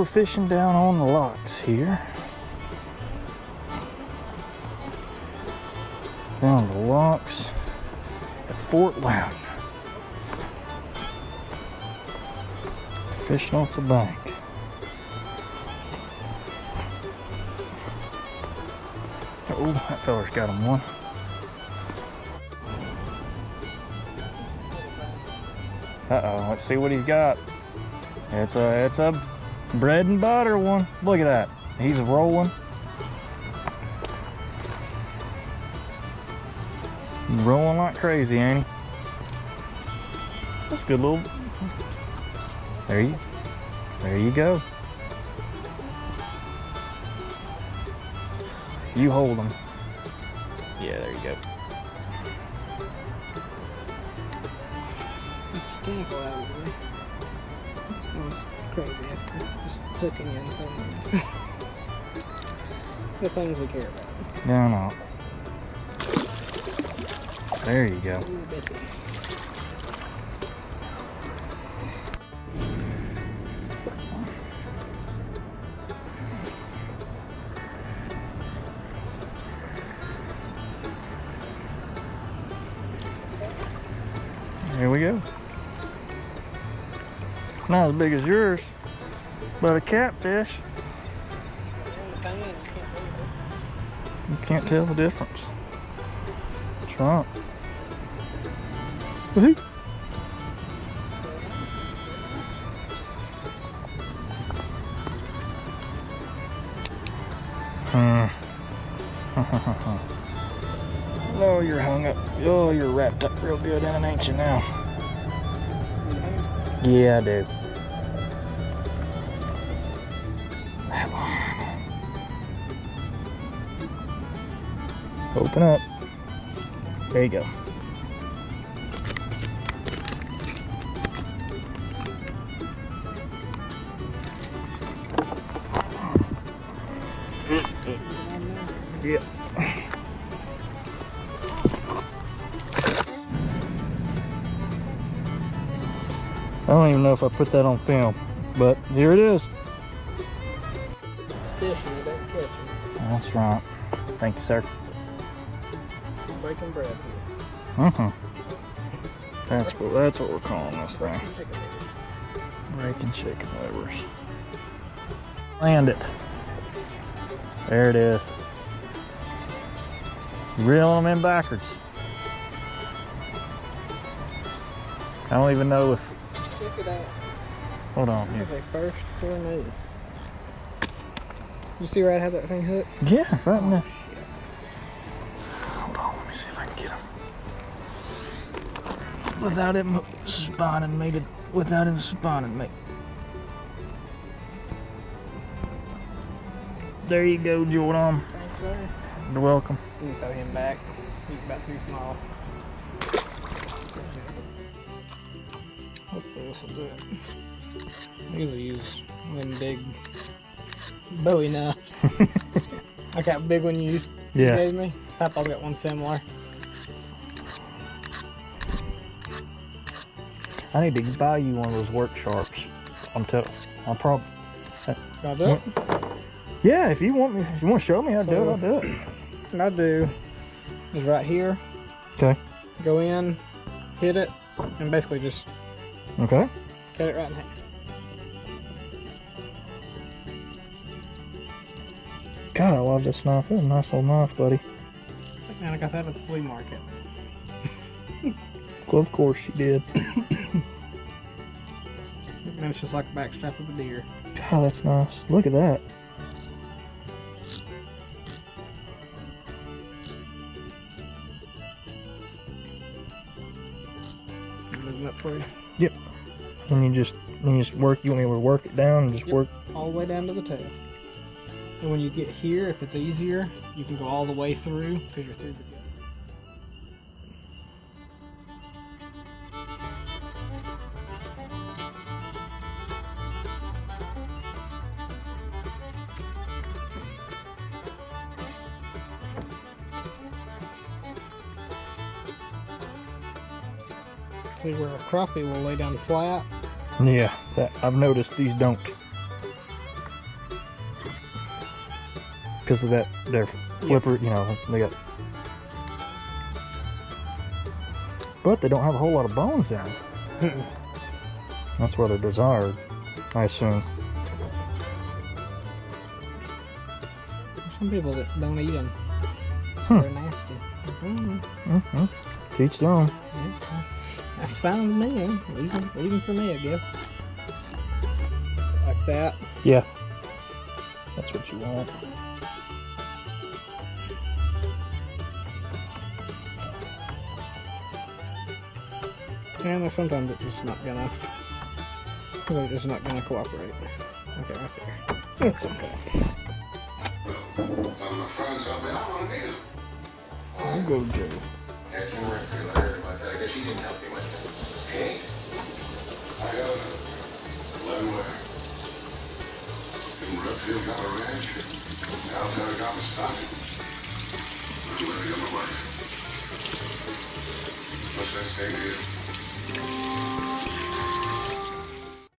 we're fishing down on the locks here. Down the locks at Fort Loudon. Fishing off the bank. Oh, that feller's got him one. Uh-oh, let's see what he's got. It's a bread and butter one. Look at that. He's rolling. Rolling like crazy, ain't he? That's a good little. There you go. You hold him. Yeah, there you go. Get your tackle out of the way. It's crazy after just hooking anything. The things we care about. No, no. There you go. Ooh, busy. Here we go. Not as big as yours, but a catfish. You can't tell the difference. That's right. Woohoo! Oh, you're hung up. Oh, you're wrapped up real good in it, ain't you now? Yeah, I do. That one. Open up. There you go. Yep. I don't even know if I put that on film, but here it is. Fishing, you don't catch them. That's right. Thank you, sir. Breaking bread Uh-huh. That's what we're calling this thing. here. Breaking chicken livers. Land it. There it is. Reeling them in backwards. I don't even know if. Check it out. Hold on That here. was a first for me. You see where I have that thing hooked? Yeah, right in there. Hold on, let me see if I can get him. Without him spawning me. Without him spawning me. There you go, Jordan. Thanks, sir. You're welcome. You can throw him back. He's about too small. Hopefully this will do it. I usually use them big Bowie knives. Like that big one you Yeah. gave me. Papa's got one similar. I need to buy you one of those work sharps. I'll probably. Y'all do it? Yeah, if you want to show me how to do it, I'll do it. What I do is right here, Okay. go in, hit it, and basically just Okay. cut it right in half. God, I love this knife. It's a nice little knife, buddy. Man, I got that at the flea market. Well, of course you did. Man, it's just like the backstrap of a deer. God, that's nice. Look at that. Move them up for you. Yep. And you just work. You want me to work it down and just Yep. work. All the way down to the tail. And when you get here, if it's easier, you can go all the way through because you're through the gut. See where a crappie will lay down flat. Yeah, that I've noticed these don't. because of that, their flipper, you know, they got. But they don't have a whole lot of bones in them. That's why they're desired, I assume. Some people that don't eat them. They're nasty. Teach their own. Yeah. That's fine with me. Eh? Leave them for me, I guess. Like that. Yeah. That's what you want. And sometimes it's just not gonna. They're just not gonna cooperate. Okay, right there. It's okay. My friends help me. I want to meet him. I'll go, Joe. Yeah, I can't really feel hurt about that. I guess she didn't help me with that. Hey, I got another 11 where. In Redfield got a ranch. Downtown got my stock. I'm gonna get my wife.